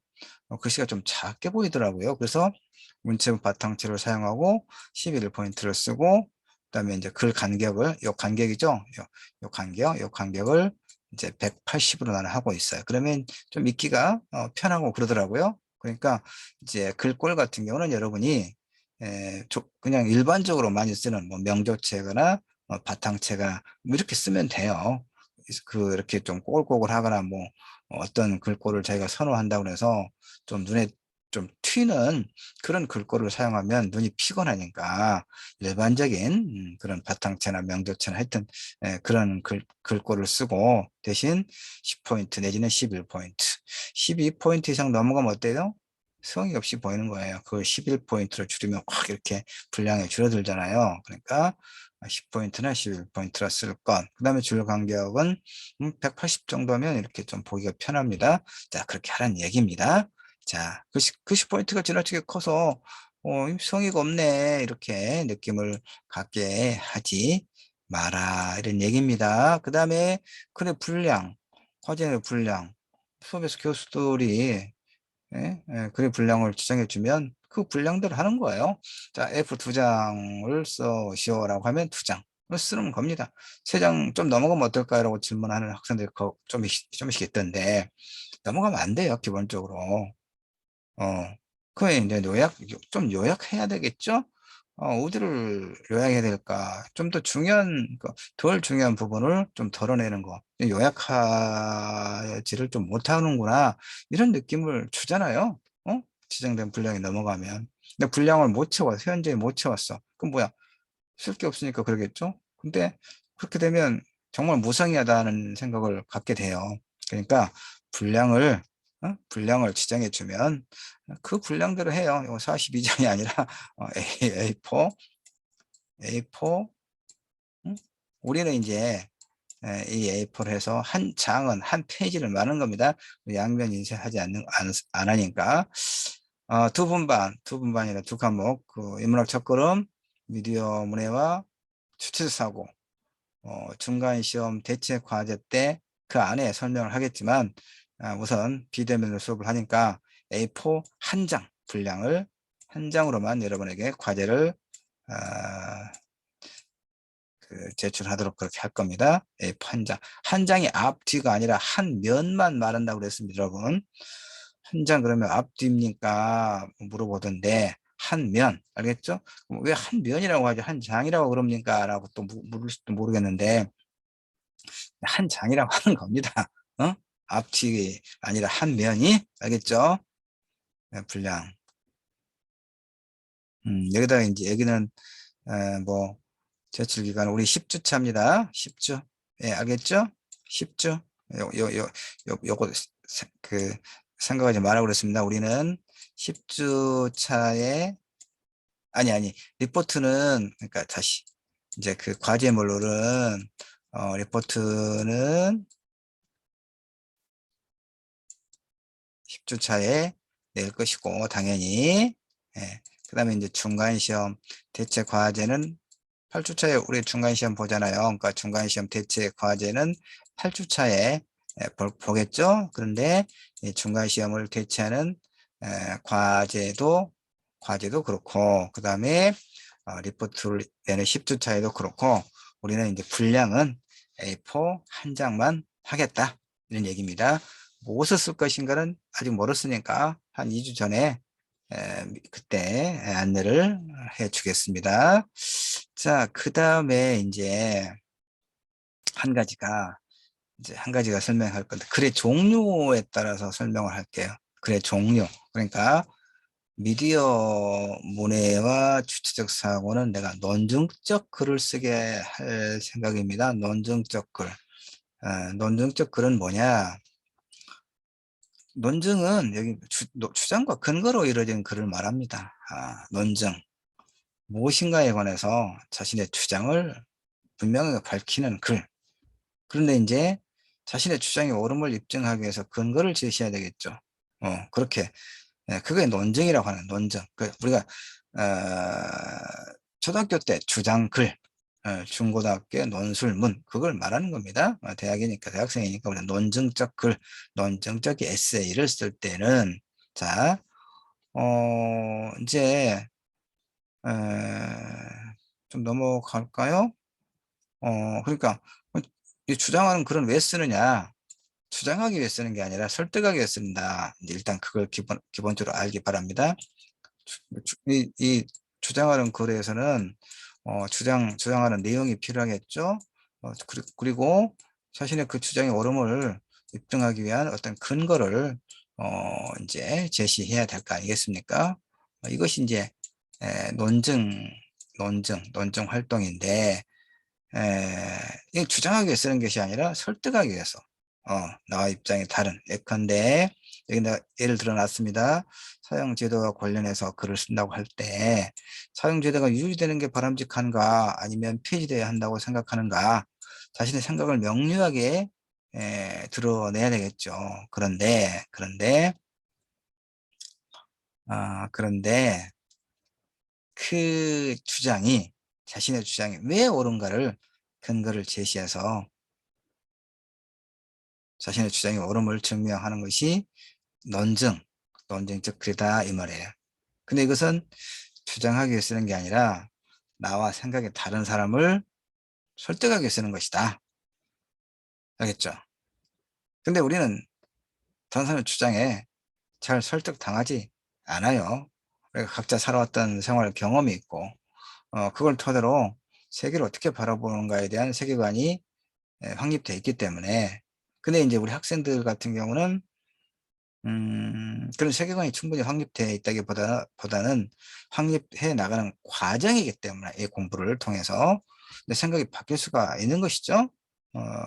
글씨가 좀 작게 보이더라고요. 그래서 문체부 바탕체를 사용하고 11포인트를 쓰고 그다음에 이제 글 간격을 요 간격이죠. 요 간격을 이제 180으로 나는 하고 있어요. 그러면 좀 읽기가 편하고 그러더라고요. 그러니까 이제 글꼴 같은 경우는 여러분이 그냥 일반적으로 많이 쓰는 뭐 명조체거나 바탕체거나 뭐 이렇게 쓰면 돼요. 이렇게 좀 꼬글꼬글하거나 뭐 어떤 글꼴을 자기가 선호한다고 해서 좀 눈에 좀 튀는 그런 글꼴을 사용하면 눈이 피곤하니까 일반적인 그런 바탕체나 명조체나 하여튼 그런 글꼴을 쓰고 대신 10포인트 내지는 11포인트 12포인트 이상 넘어가면 어때요? 성의 없이 보이는 거예요. 그걸 11포인트로 줄이면 확 이렇게 분량이 줄어들잖아요. 그러니까 10포인트나 11포인트라 쓸 것. 그 다음에 줄 간격은 180 정도면 이렇게 좀 보기가 편합니다. 자, 그렇게 하라는 얘기입니다. 자, 그 10포인트가 지나치게 커서 성의가 없네 이렇게 느낌을 갖게 하지 마라 이런 얘기입니다. 그 다음에 글의 분량, 과제의 분량, 수업에서 교수들이 글의 분량을 지정해 주면 그 분량대로 하는 거예요. 자, F 2장을 써시오라고 하면 2장 쓰는 겁니다. 3장 좀 넘어가면 어떨까요? 라고 질문하는 학생들이 좀씩 있던데 넘어가면 안 돼요, 기본적으로. 어, 그에 이제 좀 요약해야 되겠죠? 어디를 요약해야 될까? 좀 더 덜 중요한 부분을 좀 덜어내는 거. 요약하지를 좀 못하는구나. 이런 느낌을 주잖아요. 지정된 분량이 넘어가면. 근데 분량을 못 채웠어. 현재 못 채웠어. 그럼 뭐야? 쓸 게 없으니까 그러겠죠? 근데 그렇게 되면 정말 무성의하다는 생각을 갖게 돼요. 그러니까 분량을 지정해 주면 그 분량대로 해요. 이거 42장이 아니라 A4, A4. 응? 우리는 이제 이 A4를 해서 한 장은 한 페이지를 말하는 겁니다. 양면 인쇄하지 안 하니까. 두 분반이나 두 과목, 그 인문학 첫걸음, 미디어 문해와 추출사고, 중간 시험 대체 과제 때 그 안에 설명을 하겠지만, 우선 비대면으로 수업을 하니까 A4 한 장 분량을 한 장으로만 여러분에게 과제를 제출하도록 그렇게 할 겁니다. A4 한 장. 한 장이 앞뒤가 아니라 한 면만 말한다고 그랬습니다, 여러분. 한 장 그러면 앞뒤입니까? 물어보던데 한 면, 알겠죠? 왜 한 면이라고 하죠? 한 장이라고 그럽니까? 라고 또 물을 수도 모르겠는데, 한 장이라고 하는 겁니다. 어? 앞뒤 아니라 한 면이, 알겠죠? 네, 분량. 여기다가 이제 여기는 뭐 제출 기간 우리 10주 차입니다. 10주. 예, 알겠죠? 10주. 요거 그 생각하지 말라고 그랬습니다. 우리는 10주 차에 아니 리포트는 그러니까 다시 이제 그 과제물로는 리포트는 10주 차에 낼 것이고 당연히 예. 그다음에 이제 중간 시험 대체 과제는 8주 차에 우리 중간 시험 보잖아요. 그러니까 중간 시험 대체 과제는 8주 차에 보겠죠. 그런데 이 중간 시험을 대체하는 과제도 그렇고 그다음에 리포트를 내는 10주 차에도 그렇고 우리는 이제 분량은 A4 한 장만 하겠다 이런 얘기입니다. 무엇을 쓸 것인가는 아직 멀었으니까 한 2주 전에 그때 안내를 해 주겠습니다. 자, 그 다음에 이제 한 가지가 설명할 건데, 글의 종류에 따라서 설명을 할게요. 글의 종류. 그러니까, 미디어 문해와 주체적 사고는 내가 논증적 글을 쓰게 할 생각입니다. 논증적 글. 논증적 글은 뭐냐? 논증은 여기 주장과 근거로 이루어진 글을 말합니다. 논증. 무엇인가에 관해서 자신의 주장을 분명하게 밝히는 글. 그런데 이제 자신의 주장의 옳음을 입증하기 위해서 근거를 제시해야 되겠죠. 그렇게. 그게 논증이라고 하는 논증. 우리가, 초등학교 때 주장글, 중고등학교 논술문, 그걸 말하는 겁니다. 대학이니까, 대학생이니까, 우리가 논증적 글, 논증적 에세이를 쓸 때는, 자, 이제, 에, 좀 넘어갈까요? 그러니까, 이 주장하는 글은 왜 쓰느냐? 주장하기 위해 쓰는 게 아니라 설득하기 위해 쓴다. 이제 일단 그걸 기본적으로 알기 바랍니다. 이 주장하는 글에서는 주장하는 내용이 필요하겠죠. 그리고 자신의 그 주장의 옳음을 입증하기 위한 어떤 근거를 이제 제시해야 될 거 아니겠습니까? 이것이 이제 논증 활동인데 이 주장하기 위해 쓰는 것이 아니라 설득하기 위해서 나와 입장이 다른 예컨대 여기 내가 예를 들어 놨습니다. 사용제도와 관련해서 글을 쓴다고 할 때 사용제도가 유지되는 게 바람직한가 아니면 폐지되어야 한다고 생각하는가 자신의 생각을 명료하게 드러내야 되겠죠. 그런데 그 자신의 주장이 왜 옳은가를 근거를 제시해서 자신의 주장의 옳음을 증명하는 것이 논증, 논증적 글이다 이 말이에요. 근데 이것은 주장하기 위해 쓰는 게 아니라 나와 생각이 다른 사람을 설득하기 위해 쓰는 것이다. 알겠죠? 근데 우리는 다른 사람의 주장에 잘 설득당하지 않아요. 우리가 각자 살아왔던 생활 경험이 있고 그걸 토대로 세계를 어떻게 바라보는가에 대한 세계관이 확립되어 있기 때문에 근데 이제 우리 학생들 같은 경우는 그런 세계관이 충분히 확립되어 있다기보다는 확립해 나가는 과정이기 때문에 이 공부를 통해서 내 생각이 바뀔 수가 있는 것이죠.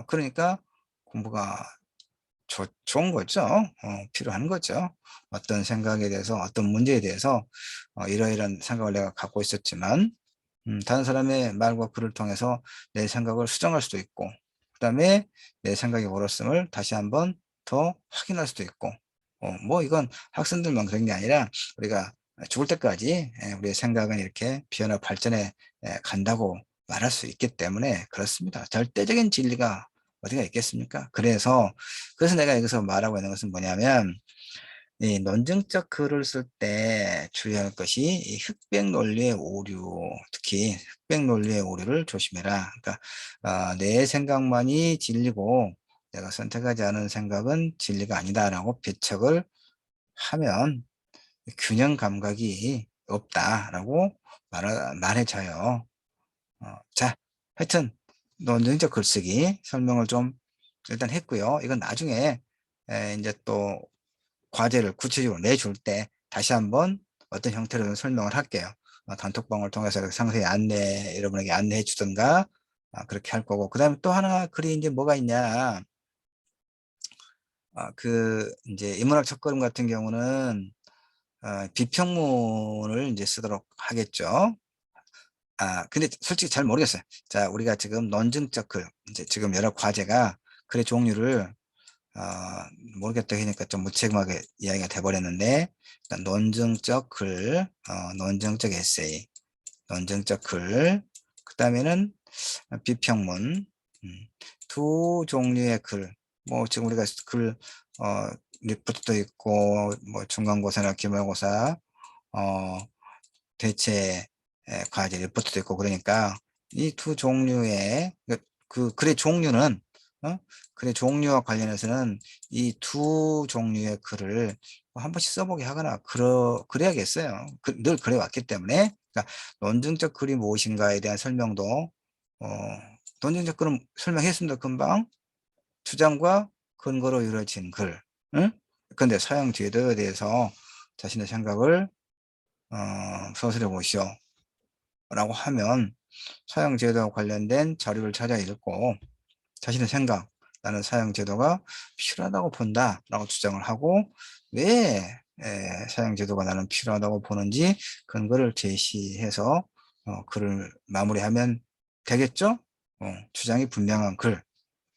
그러니까 공부가 좋은 거죠. 필요한 거죠. 어떤 생각에 대해서, 어떤 문제에 대해서 이러이러한 생각을 내가 갖고 있었지만 다른 사람의 말과 글을 통해서 내 생각을 수정할 수도 있고 그다음에 내 생각이 옳았음을 다시 한번 더 확인할 수도 있고 뭐 이건 학생들만 그런 게 아니라 우리가 죽을 때까지 우리의 생각은 이렇게 변화 발전해 간다고 말할 수 있기 때문에 그렇습니다. 절대적인 진리가 어디가 있겠습니까? 그래서 내가 여기서 말하고 있는 것은 뭐냐면 이 논증적 글을 쓸 때 주의할 것이 이 흑백 논리의 오류, 특히 흑백 논리의 오류를 조심해라. 그러니까 내 생각만이 진리고 내가 선택하지 않은 생각은 진리가 아니다라고 배척을 하면 균형 감각이 없다라고 말해줘요. 자, 하여튼 논증적 글쓰기 설명을 좀 일단 했고요. 이건 나중에 이제 또 과제를 구체적으로 내줄 때 다시 한번 어떤 형태로 설명을 할게요. 단톡방을 통해서 상세히 여러분에게 안내해 주든가 그렇게 할 거고. 그 다음에 또 하나 글이 이제 뭐가 있냐. 이제 인문학 첫걸음 같은 경우는 비평문을 이제 쓰도록 하겠죠. 근데 솔직히 잘 모르겠어요. 자, 우리가 지금 논증적 글, 이제 지금 여러 과제가 글의 종류를 어, 모르겠다 하니까 좀 무책임하게 이야기가 돼버렸는데, 일단 논증적 글, 논증적 에세이, 논증적 글, 그 다음에는 비평문, 음, 두 종류의 글, 뭐 지금 우리가 글, 리포트도 있고, 뭐 중간고사나 기말고사, 어, 대체 과제 리포트도 있고 그러니까 이 두 종류의 그 글의 종류는 글의 종류와 관련해서는 이 두 종류의 글을 한 번씩 써보게 하거나 그래야겠어요. 늘 그래왔기 때문에. 그러니까 논증적 글이 무엇인가에 대한 설명도 어, 논증적 글은 설명했습니다. 금방 주장과 근거로 이루어진 글. 응? 근데 사용 제도에 대해서 자신의 생각을 서술해 보시오 라고 하면 사용제도와 관련된 자료를 찾아 읽고 자신의 생각, 나는 사용제도가 필요하다고 본다 라고 주장을 하고 왜 사용제도가 나는 필요하다고 보는지 근거를 제시해서 글을 마무리하면 되겠죠. 주장이 분명한 글,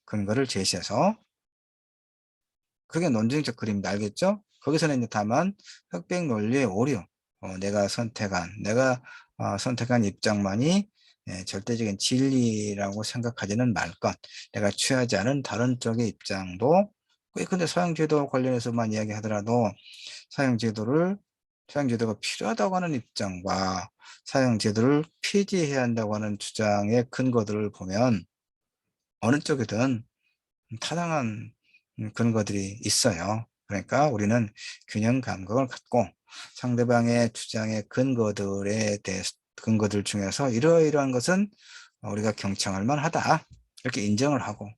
근거를 제시해서 그게 논증적 그림인데 알겠죠? 거기서는 이제 다만 흑백 논리의 오류, 내가 선택한 입장만이 절대적인 진리라고 생각하지는 말 것. 내가 취하지 않은 다른 쪽의 입장도 근데 사용제도 관련해서만 이야기하더라도 사용제도가 필요하다고 하는 입장과 사용제도를 폐지해야 한다고 하는 주장의 근거들을 보면 어느 쪽이든 타당한 그런 것들이 있어요. 그러니까 우리는 균형 감각을 갖고 상대방의 주장의 근거들 중에서 이러이러한 것은 우리가 경청할 만하다 이렇게 인정을 하고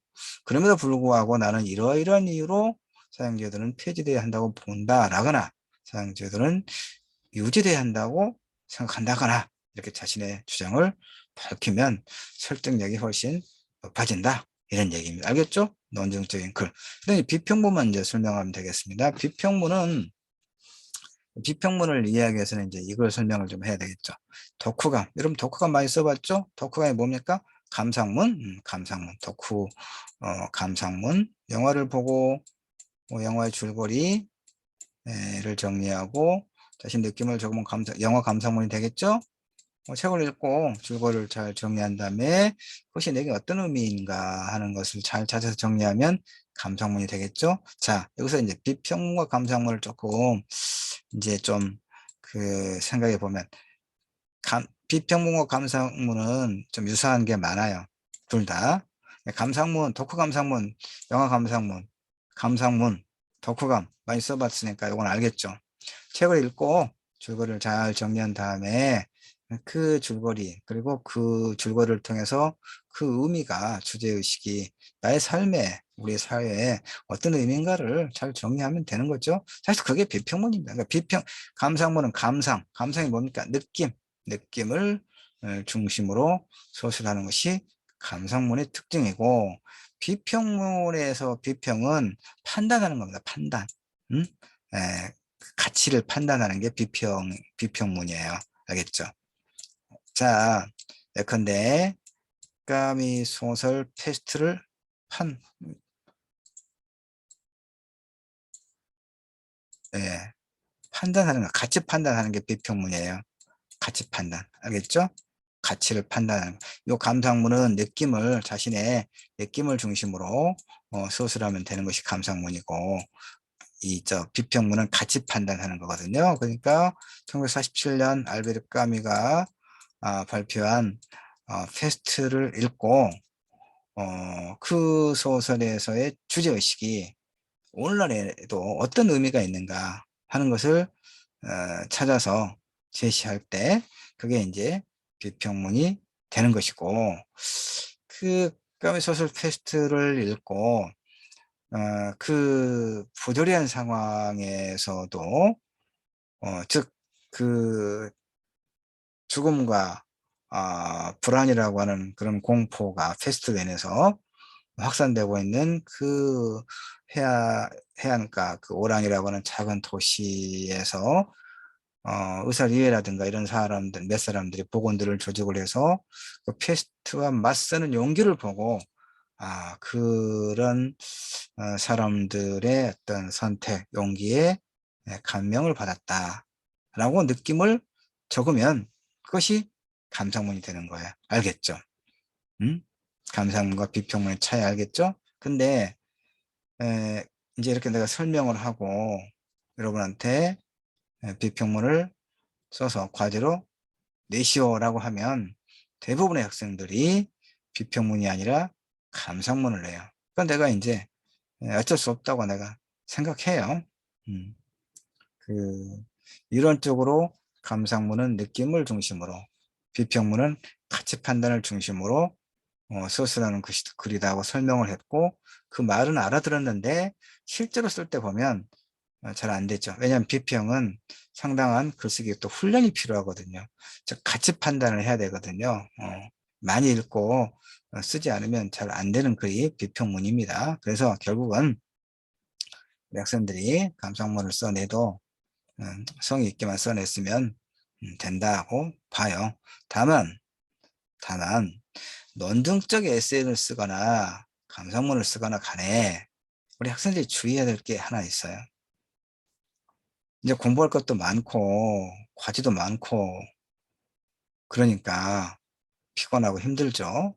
그럼에도 불구하고 나는 이러이러한 이유로 사용제도는 폐지돼야 한다고 본다 라거나 사용제도는 유지돼야 한다고 생각한다거나 이렇게 자신의 주장을 밝히면 설득력이 훨씬 높아진다 이런 얘기입니다. 알겠죠? 논증적인 글. 그다음에 비평문만 이제 설명하면 되겠습니다. 비평문을 이해하기 위해서는 이제 이걸 설명을 좀 해야 되겠죠. 덕후감. 여러분 덕후감 많이 써봤죠? 덕후감이 뭡니까? 감상문, 감상문, 감상문. 영화를 보고 영화의 줄거리를 정리하고 자신 느낌을 적으면 영화 감상문이 되겠죠? 책을 읽고 줄거리를 잘 정리한 다음에 그것이 내게 어떤 의미인가 하는 것을 잘 찾아서 정리하면 감상문이 되겠죠. 자, 여기서 이제 비평문과 감상문을 조금 이제 좀 생각해 보면 비평문과 감상문은 좀 유사한 게 많아요. 둘 다. 감상문, 덕후 감상문, 영화 감상문, 감상문, 덕후감 많이 써봤으니까 이건 알겠죠. 책을 읽고 줄거리를 잘 정리한 다음에 그 줄거리 그리고 그 줄거리를 통해서 그 의미가 주제의식이 나의 삶에 우리 사회에 어떤 의미인가를 잘 정리하면 되는 거죠. 사실 그게 비평문입니다. 그러니까 감상문은 감상이 뭡니까? 느낌을 중심으로 소설하는 것이 감상문의 특징이고 비평문에서 비평은 판단하는 겁니다. 판단. 음? 에, 가치를 판단하는 게 비평문이에요. 알겠죠? 자, 예컨대 까미 소설 테스트를 판, 예, 판단하는 거, 가치 판단하는 게 비평문이에요. 가치 판단. 알겠죠? 가치를 판단하는 거. 이 감상문은 자신의 느낌을 중심으로 소설하면 되는 것이 감상문이고, 비평문은 가치 판단하는 거거든요. 그러니까 1947년 알베르 까미가 발표한 페스트를 읽고 그 소설에서의 주제의식이 오늘날에도 어떤 의미가 있는가 하는 것을 찾아서 제시할 때 그게 이제 비평문이 되는 것이고, 그 까메소설 퀘스트를 읽고 그 부조리한 상황에서도 즉 그 죽음과 불안이라고 하는 그런 공포가 퀘스트맨에서 확산되고 있는 그 해안가 그 오랑이라고 하는 작은 도시에서 의사리에라든가 이런 사람들 몇 사람들이 복원들을 조직을 해서 그 패스트와 맞서는 용기를 보고 그런 사람들의 어떤 선택 용기에 감명을 받았다라고 느낌을 적으면 그것이 감상문이 되는 거예요. 알겠죠? 음? 감상문과 비평문의 차이 알겠죠? 근데 에, 이제 이렇게 내가 설명을 하고 여러분한테 비평문을 써서 과제로 내시오라고 하면 대부분의 학생들이 비평문이 아니라 감상문을 내요. 그건 내가 이제 어쩔 수 없다고 내가 생각해요. 음, 그 이론적으로 감상문은 느낌을 중심으로, 비평문은 가치 판단을 중심으로 서술하는 글이다고 설명을 했고, 그 말은 알아들었는데 실제로 쓸 때 보면 잘 안 되죠. 왜냐하면 비평은 상당한 글쓰기 또 훈련이 필요하거든요. 즉 가치 판단을 해야 되거든요. 많이 읽고 쓰지 않으면 잘 안 되는 글이 비평문입니다. 그래서 결국은 우리 학생들이 감상문을 써내도 성의 있게만 써냈으면 된다고 봐요. 다만 논증적 에세이를 쓰거나 감상문을 쓰거나 간에 우리 학생들이 주의해야 될 게 하나 있어요. 이제 공부할 것도 많고 과제도 많고 그러니까 피곤하고 힘들죠.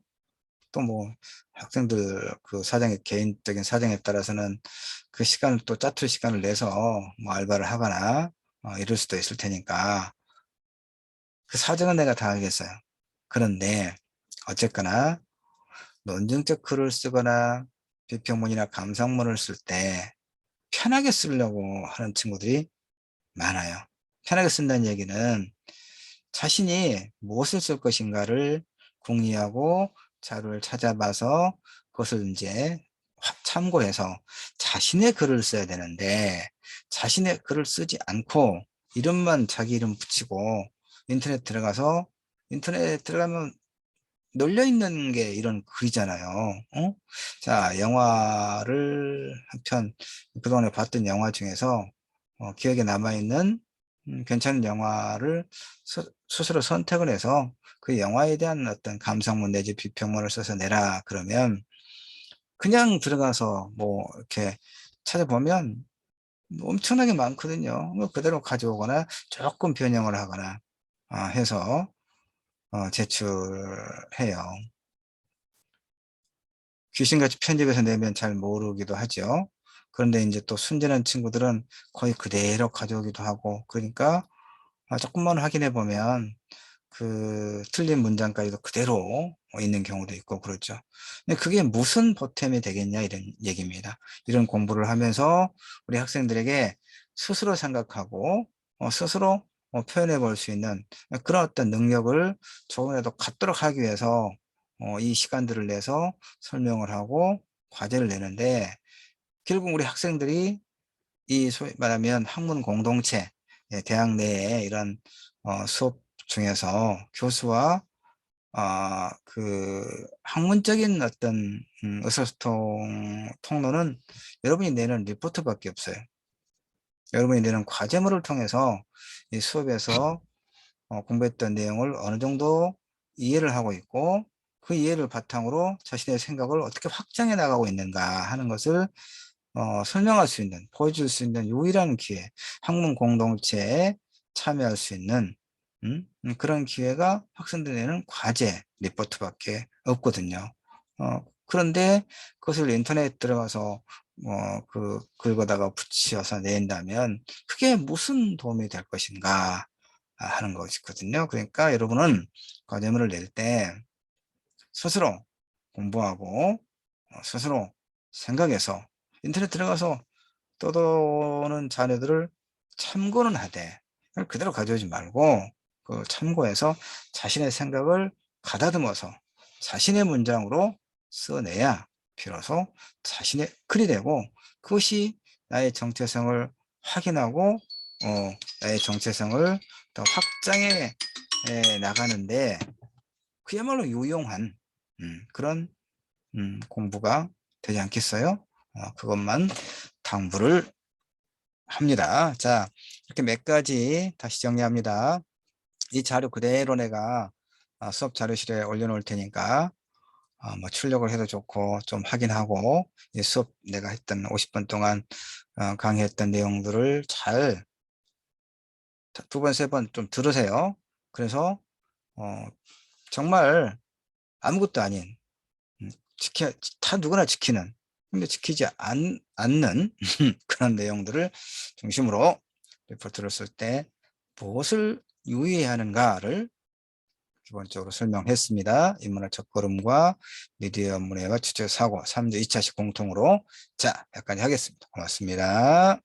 또 뭐 학생들 그 사정의 개인적인 사정에 따라서는 그 시간을 또 짜투리 시간을 내서 뭐 알바를 하거나 이럴 수도 있을 테니까 그 사정은 내가 다 알겠어요. 그런데 어쨌거나 논증적 글을 쓰거나 비평문이나 감상문을 쓸 때 편하게 쓰려고 하는 친구들이 많아요. 편하게 쓴다는 얘기는 자신이 무엇을 쓸 것인가를 궁리하고 자료를 찾아봐서 그것을 이제 참고해서 자신의 글을 써야 되는데 자신의 글을 쓰지 않고 이름만 자기 이름 붙이고 인터넷 들어가면 널려 있는 게 이런 글이잖아요. 자, 영화를 한 편 그동안에 봤던 영화 중에서 기억에 남아있는 괜찮은 영화를 스스로 선택을 해서 그 영화에 대한 어떤 감상문 내지 비평문을 써서 내라 그러면 그냥 들어가서 뭐 이렇게 찾아보면 엄청나게 많거든요. 뭐 그대로 가져오거나 조금 변형을 하거나 해서 제출해요. 귀신같이 편집해서 내면 잘 모르기도 하죠. 그런데 이제 또 순진한 친구들은 거의 그대로 가져오기도 하고 그러니까 조금만 확인해 보면 그 틀린 문장까지도 그대로 있는 경우도 있고 그렇죠. 근데 그게 무슨 보탬이 되겠냐 이런 얘기입니다. 이런 공부를 하면서 우리 학생들에게 스스로 생각하고 스스로 표현해 볼 수 있는 그런 어떤 능력을 조금이라도 갖도록 하기 위해서 이 시간들을 내서 설명을 하고 과제를 내는데 결국 우리 학생들이 이 소위 말하면 학문 공동체, 대학 내에 이런 수업 중에서 교수와 그 학문적인 어떤 의사소통 통로는 여러분이 내는 리포트밖에 없어요. 여러분이 내는 과제물을 통해서 이 수업에서 공부했던 내용을 어느 정도 이해를 하고 있고 그 이해를 바탕으로 자신의 생각을 어떻게 확장해 나가고 있는가 하는 것을 설명할 수 있는, 보여줄 수 있는 유일한 기회, 학문 공동체에 참여할 수 있는 그런 기회가 학생들에게는 과제, 리포트밖에 없거든요. 그런데 그것을 인터넷 들어가서 그 긁어다가 붙여서 낸다면 그게 무슨 도움이 될 것인가 하는 것이거든요. 그러니까 여러분은 과제물을 낼 때 스스로 공부하고 스스로 생각해서 인터넷 들어가서 떠도는 자료들을 참고는 하되 그대로 가져오지 말고 그 참고해서 자신의 생각을 가다듬어서 자신의 문장으로 써내야 비로소 자신의 글이 되고, 그것이 나의 정체성을 확인하고 나의 정체성을 더 확장해 나가는데 그야말로 유용한 그런 공부가 되지 않겠어요? 그것만 당부를 합니다. 자, 이렇게 몇 가지 다시 정리합니다. 이 자료 그대로 내가 수업 자료실에 올려놓을 테니까 뭐 출력을 해도 좋고 좀 확인하고, 이 수업 내가 했던 50분 동안 강의했던 내용들을 잘 두 번, 세 번 좀 들으세요. 그래서 정말 아무것도 아닌 다 누구나 지키는, 근데 지키지 않는 그런 내용들을 중심으로 리포트를 쓸 때 무엇을 유의해야 하는가를 기본적으로 설명했습니다. 인문학 첫걸음과 미디어 문해와 주제 사고 3주 2차식 공통으로 자, 여기까지 하겠습니다. 고맙습니다.